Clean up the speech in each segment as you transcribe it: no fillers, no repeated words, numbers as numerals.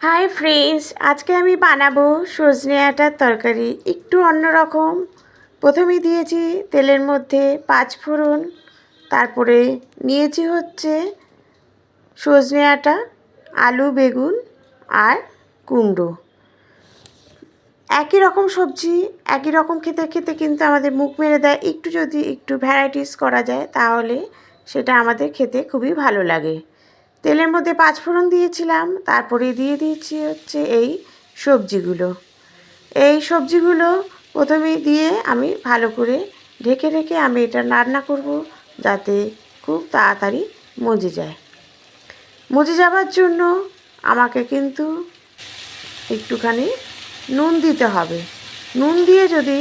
Hi friends, আজকে আমি বানাবো সজনে ডাঁটার তরকারি একটু অন্যরকম। প্রথমেই দিয়েছি তেলের মধ্যে 5 ফোড়ন, তারপরে নিয়েছি হচ্ছে সজনে ডাঁটা, আলু, বেগুন আর কুমড়ো। একই রকম সবজি একই রকম খেতে খেতে কিন্তু আমাদের মুখ মেরে দেয়। যদি একটু ভ্যারাইটিস করা যায় তাহলে সেটা আমাদের খেতে খুবই ভালো লাগে। তেলের মধ্যে 5 ফোড়ন দিয়েছিলাম, তারপরে দিয়ে দিয়েছি হচ্ছে এই সবজিগুলো প্রথমেই দিয়ে আমি ভালো করে ঢেকে রেখে আমি এটা রান্না করব, যাতে খুব তাড়াতাড়ি মজে যাওয়ার জন্য আমাকে কিন্তু একটুখানি নুন দিতে হবে। নুন দিয়ে যদি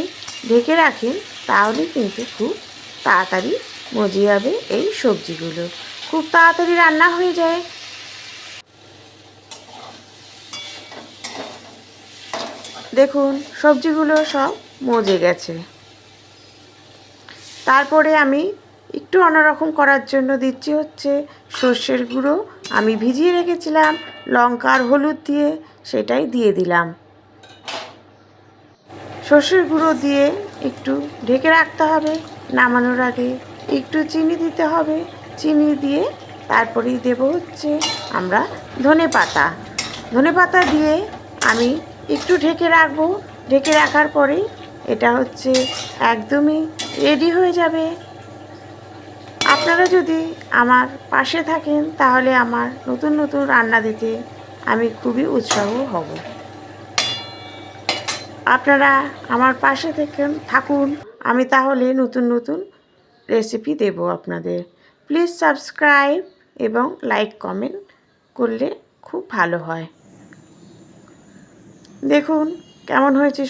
ঢেকে রাখেন তাহলে কিন্তু খুব তাড়াতাড়ি মজে যাবে। এই সবজিগুলো খুব তাড়াতাড়ি রান্না হয়ে যায়। দেখুন সবজিগুলো সব মজে গেছে। তারপরে আমি একটু অন্যরকম করার জন্য দিচ্ছি হচ্ছে সর্ষের গুঁড়ো। আমি ভিজিয়ে রেখেছিলাম লঙ্কা আর হলুদ দিয়ে, সেটাই দিয়ে দিলাম। সর্ষের গুঁড়ো দিয়ে একটু ঢেকে রাখতে হবে। নামানোর আগে একটু চিনি দিতে হবে। চিনি দিয়ে তারপরেই দেবো হচ্ছে আমরা ধনে পাতা দিয়ে আমি একটু ঢেকে রাখবো। ঢেকে রাখার পরেই এটা হচ্ছে একদমই রেডি হয়ে যাবে। আপনারা যদি আমার পাশে থাকেন তাহলে আমার নতুন নতুন রান্না দিতে আমি খুবই উৎসাহ হব। আপনারা আমার পাশে থাকুন, আমি তাহলে নতুন নতুন রেসিপি দেব আপনাদের। প্লিজ সাবস্ক্রাইব এবং লাইক কমেন্ট করলে খুব ভালো হয়। দেখুন কেমন হয়েছে।